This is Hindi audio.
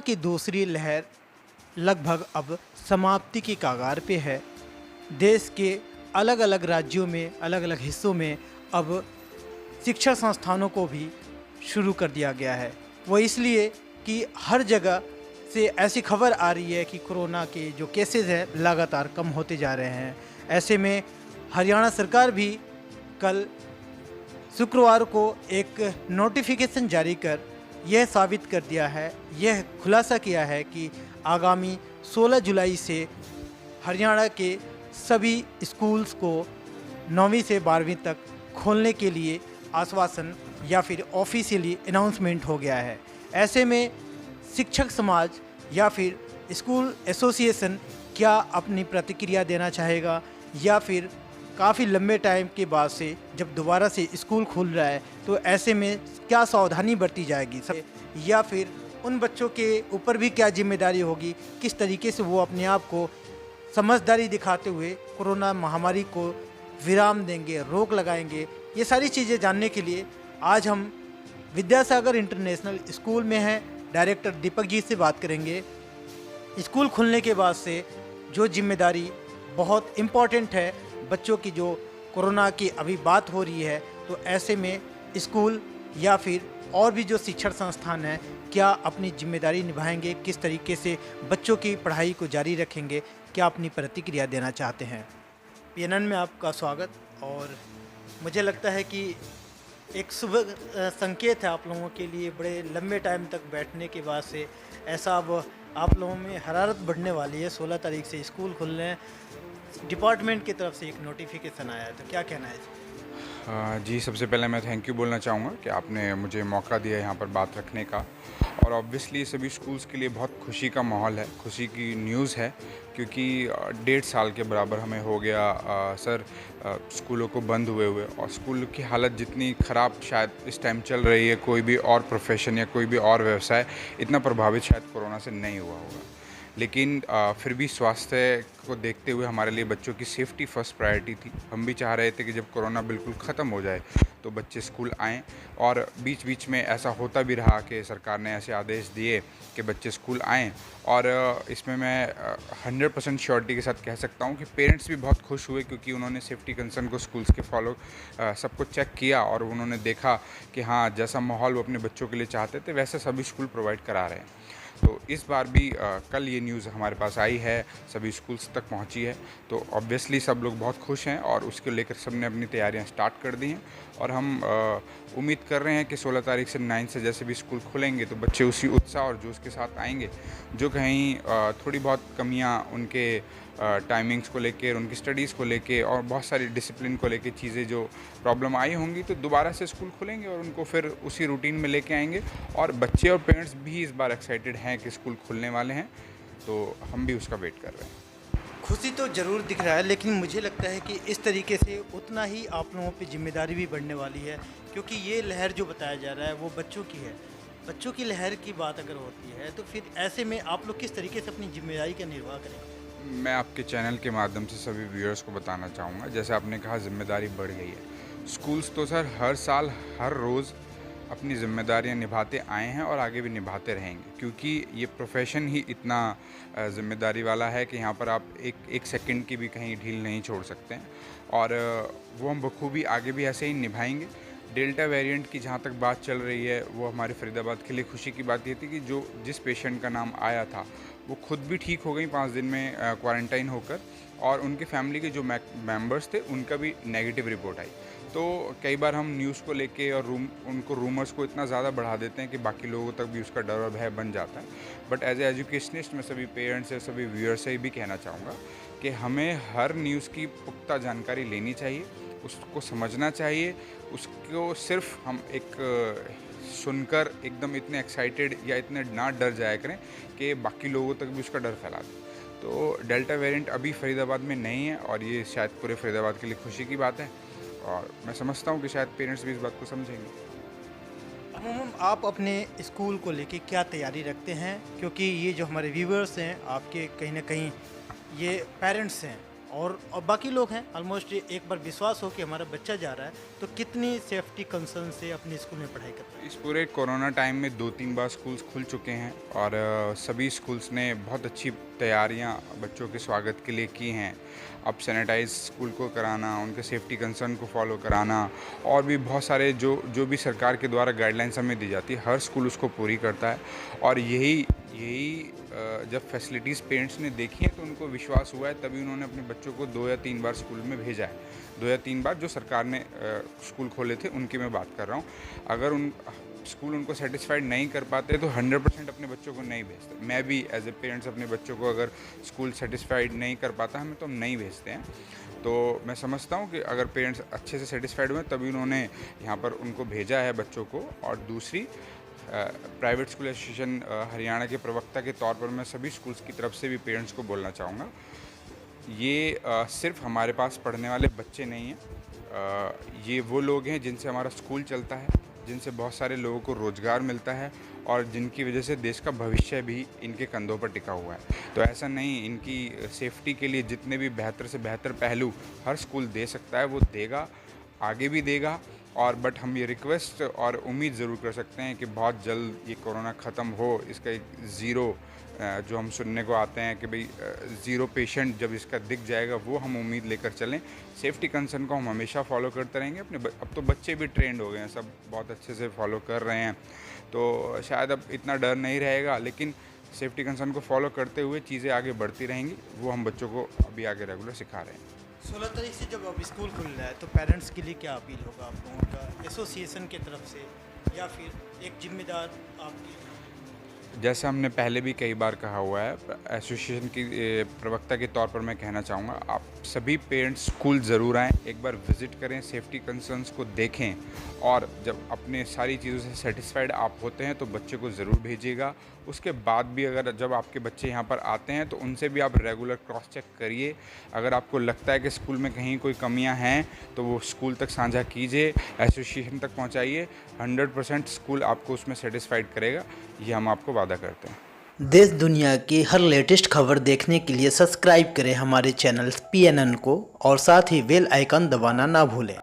की दूसरी लहर लगभग अब समाप्ति की कगार पे है। देश के अलग अलग राज्यों में, अलग अलग हिस्सों में अब शिक्षा संस्थानों को भी शुरू कर दिया गया है। वो इसलिए कि हर जगह से ऐसी खबर आ रही है कि कोरोना के जो केसेस हैं लगातार कम होते जा रहे हैं। ऐसे में हरियाणा सरकार भी कल शुक्रवार को एक नोटिफिकेशन जारी कर यह साबित कर दिया है, यह खुलासा किया है कि आगामी 16 जुलाई से हरियाणा के सभी स्कूल्स को 9वीं से 12वीं तक खोलने के लिए आश्वासन या फिर ऑफिशियली अनाउंसमेंट हो गया है। ऐसे में शिक्षक समाज या फिर स्कूल एसोसिएशन क्या अपनी प्रतिक्रिया देना चाहेगा, या फिर काफ़ी लंबे टाइम के बाद से जब दोबारा से स्कूल खुल रहा है तो ऐसे में क्या सावधानी बरती जाएगी, या फिर उन बच्चों के ऊपर भी क्या जिम्मेदारी होगी, किस तरीके से वो अपने आप को समझदारी दिखाते हुए कोरोना महामारी को विराम देंगे, रोक लगाएंगे। ये सारी चीज़ें जानने के लिए आज हम विद्यासागर इंटरनेशनल स्कूल में हैं, डायरेक्टर दीपक जी से बात करेंगे। स्कूल खुलने के बाद से जो जिम्मेदारी बहुत इम्पॉर्टेंट है, बच्चों की जो कोरोना की अभी बात हो रही है, तो ऐसे में स्कूल या फिर और भी जो शिक्षण संस्थान हैं क्या अपनी जिम्मेदारी निभाएंगे, किस तरीके से बच्चों की पढ़ाई को जारी रखेंगे, क्या अपनी प्रतिक्रिया देना चाहते हैं। पीएनएन में आपका स्वागत। और मुझे लगता है कि एक शुभ संकेत है आप लोगों के लिए, बड़े लंबे टाइम तक बैठने के बाद से ऐसा अब आप लोगों में हरारत बढ़ने वाली है। 16 तारीख से स्कूल खुल रहे हैं, डिपार्टमेंट की तरफ से एक नोटिफिकेशन आया है, तो क्या कहना है जी, सबसे पहले मैं थैंक यू बोलना चाहूँगा कि आपने मुझे मौका दिया यहाँ पर बात रखने का। और ऑब्वियसली सभी स्कूल्स के लिए बहुत खुशी का माहौल है, खुशी की न्यूज़ है, क्योंकि 1.5 साल के बराबर हमें हो गया सर स्कूलों को बंद हुए और स्कूल की हालत जितनी ख़राब शायद इस टाइम चल रही है, कोई भी और प्रोफेशन या कोई भी और व्यवसाय इतना प्रभावित शायद कोरोना से नहीं हुआ होगा। लेकिन फिर भी स्वास्थ्य को देखते हुए हमारे लिए बच्चों की सेफ्टी फर्स्ट प्रायोरिटी थी। हम भी चाह रहे थे कि जब कोरोना बिल्कुल ख़त्म हो जाए तो बच्चे स्कूल आएँ, और बीच बीच में ऐसा होता भी रहा कि सरकार ने ऐसे आदेश दिए कि बच्चे स्कूल आएँ। और इसमें मैं 100% श्योरिटी के साथ कह सकता हूँ कि पेरेंट्स भी बहुत खुश हुए, क्योंकि उन्होंने सेफ्टी कंसर्न को स्कूल्स के फॉलो सबको चेक किया और उन्होंने देखा कि हाँ, जैसा माहौल वो अपने बच्चों के लिए चाहते थे वैसा सभी स्कूल प्रोवाइड करा रहे हैं। तो इस बार भी कल ये न्यूज़ हमारे पास आई है, सभी स्कूल्स तक पहुंची है, तो ऑब्वियसली सब लोग बहुत खुश हैं और उसको लेकर सब ने अपनी तैयारियां स्टार्ट कर दी हैं। और हम उम्मीद कर रहे हैं कि 16 तारीख से 9 से जैसे भी स्कूल खुलेंगे तो बच्चे उसी उत्साह और जोश के साथ आएंगे। जो कहीं थोड़ी बहुत कमियां उनके टाइमिंग्स को लेके, उनकी स्टडीज़ को लेके और बहुत सारी डिसिप्लिन को लेके चीज़ें जो प्रॉब्लम आई होंगी, तो दोबारा से स्कूल खुलेंगे और उनको फिर उसी रूटीन में लेके आएंगे। और बच्चे और पेरेंट्स भी इस बार एक्साइटेड हैं कि स्कूल खुलने वाले हैं, तो हम भी उसका वेट कर रहे हैं। खुशी तो ज़रूर दिख रहा है, लेकिन मुझे लगता है कि इस तरीके से उतना ही आप लोगों पे जिम्मेदारी भी बढ़ने वाली है, क्योंकि ये लहर जो बताया जा रहा है वो बच्चों की है। बच्चों की लहर की बात अगर होती है तो फिर ऐसे में आप लोग किस तरीके से अपनी जिम्मेदारी का निर्वाह करेंगे। मैं आपके चैनल के माध्यम से सभी व्यूअर्स को बताना चाहूँगा, जैसे आपने कहा ज़िम्मेदारी बढ़ गई है। स्कूल्स तो सर हर साल हर रोज़ अपनी ज़िम्मेदारियाँ निभाते आए हैं और आगे भी निभाते रहेंगे, क्योंकि ये प्रोफेशन ही इतना ज़िम्मेदारी वाला है कि यहाँ पर आप एक सेकंड की भी कहीं ढील नहीं छोड़ सकते हैं। और वो हम बखूबी आगे भी ऐसे ही निभाएंगे। डेल्टा वेरिएंट की जहाँ तक बात चल रही है, वो हमारे फरीदाबाद के लिए खुशी की बात ये थी कि जिस पेशेंट का नाम आया था वो खुद भी ठीक हो गई 5 दिन में क्वारंटाइन होकर, और उनके फैमिली के जो मेंबर्स थे उनका भी नेगेटिव रिपोर्ट आई। तो कई बार हम न्यूज़ को लेके और रूमर्स को इतना ज़्यादा बढ़ा देते हैं कि बाकी लोगों तक भी उसका डर और भय बन जाता है। बट एज ए एजुकेशनिस्ट मैं सभी पेरेंट्स से, सभी व्यूअर्स से भी कहना चाहूँगा कि हमें हर न्यूज़ की पुख्ता जानकारी लेनी चाहिए, उसको समझना चाहिए। उसको सिर्फ हम एक सुनकर एकदम इतने एक्साइटेड या इतने ना डर जाया करें कि बाकी लोगों तक भी उसका डर फैला दें। तो डेल्टा वेरिएंट अभी फरीदाबाद में नहीं है और ये शायद पूरे फरीदाबाद के लिए खुशी की बात है, और मैं समझता हूँ कि शायद पेरेंट्स भी इस बात को समझेंगे। अमूमन आप अपने स्कूल को लेके क्या तैयारी रखते हैं, क्योंकि ये जो हमारे व्यूवर्स हैं आपके कहीं ना कहीं ये पेरेंट्स हैं और बाकी लोग हैं ऑलमोस्ट एक बार विश्वास हो कि हमारा बच्चा जा रहा है तो कितनी सेफ्टी कंसर्न से अपने स्कूल में पढ़ाई करता है। इस पूरे कोरोना टाइम में 2-3 बार स्कूल्स खुल चुके हैं और सभी स्कूल्स ने बहुत अच्छी तैयारियां बच्चों के स्वागत के लिए की हैं। अब सैनिटाइज स्कूल को कराना, उनके सेफ्टी कंसर्न को फॉलो कराना और भी बहुत सारे जो भी सरकार के द्वारा गाइडलाइंस हमें दी जाती है, हर स्कूल उसको पूरी करता है। और यही जब फैसिलिटीज़ पेरेंट्स ने देखी हैं तो उनको विश्वास हुआ है, तभी उन्होंने अपने बच्चों को 2 या 3 बार स्कूल में भेजा है। 2 या 3 बार जो सरकार ने स्कूल खोले थे उनकी मैं बात कर रहा हूँ। अगर स्कूल उनको सेटिस्फाइड नहीं कर पाते तो 100% अपने बच्चों को नहीं भेजते। मैं भी एज ए पेरेंट्स अपने बच्चों को अगर स्कूल सेटिस्फाइड नहीं कर पाता हमें तो हम नहीं भेजते हैं। तो मैं समझता हूँ कि अगर पेरेंट्स अच्छे से सेटिस्फाइड हुए तभी उन्होंने यहाँ पर उनको भेजा है बच्चों को। और दूसरी, प्राइवेट स्कूल एसोसिएशन हरियाणा के प्रवक्ता के तौर पर मैं सभी स्कूल्स की तरफ से भी पेरेंट्स को बोलना चाहूँगा, ये सिर्फ हमारे पास पढ़ने वाले बच्चे नहीं हैं, ये वो लोग हैं जिनसे हमारा स्कूल चलता है, जिनसे बहुत सारे लोगों को रोज़गार मिलता है और जिनकी वजह से देश का भविष्य भी इनके कंधों पर टिका हुआ है। तो ऐसा नहीं, इनकी सेफ्टी के लिए जितने भी बेहतर से बेहतर पहलू हर स्कूल दे सकता है वो देगा, आगे भी देगा। और बट हम ये रिक्वेस्ट और उम्मीद ज़रूर कर सकते हैं कि बहुत जल्द ये कोरोना ख़त्म हो। इसका एक ज़ीरो जो हम सुनने को आते हैं कि भाई ज़ीरो पेशेंट जब इसका दिख जाएगा वो हम उम्मीद लेकर चलें। सेफ्टी कंसर्न को हम हमेशा फॉलो करते रहेंगे। अब तो बच्चे भी ट्रेंड हो गए हैं, सब बहुत अच्छे से फॉलो कर रहे हैं, तो शायद अब इतना डर नहीं रहेगा। लेकिन सेफ्टी कंसर्न को फॉलो करते हुए चीज़ें आगे बढ़ती रहेंगी, वो हम बच्चों को अभी आगे रेगुलर सिखा रहे हैं। 16 तारीख से जब अब स्कूल खुल रहा है तो पेरेंट्स के लिए क्या अपील होगा आप लोगों का एसोसिएशन की तरफ से या फिर एक जिम्मेदार आपकी? जैसे हमने पहले भी कई बार कहा हुआ है, एसोसिएशन की प्रवक्ता के तौर पर मैं कहना चाहूँगा, आप सभी पेरेंट्स स्कूल ज़रूर आएँ, एक बार विज़िट करें, सेफ्टी कंसर्न्स को देखें और जब अपने सारी चीज़ों से सेटिस्फाइड आप होते हैं तो बच्चे को ज़रूर भेजिएगा। उसके बाद भी अगर जब आपके बच्चे यहाँ पर आते हैं तो उनसे भी आप रेगुलर क्रॉस चेक करिए। अगर आपको लगता है कि स्कूल में कहीं कोई कमियाँ हैं तो वो स्कूल तक साझा कीजिए, एसोसिएशन तक पहुँचाइए। 100% स्कूल आपको उसमें सेटिस्फाइड करेगा, ये हम आपको वादा करते हैं। देश दुनिया की हर लेटेस्ट खबर देखने के लिए सब्सक्राइब करें हमारे चैनल PNN को और साथ ही बेल आइकन दबाना ना भूलें।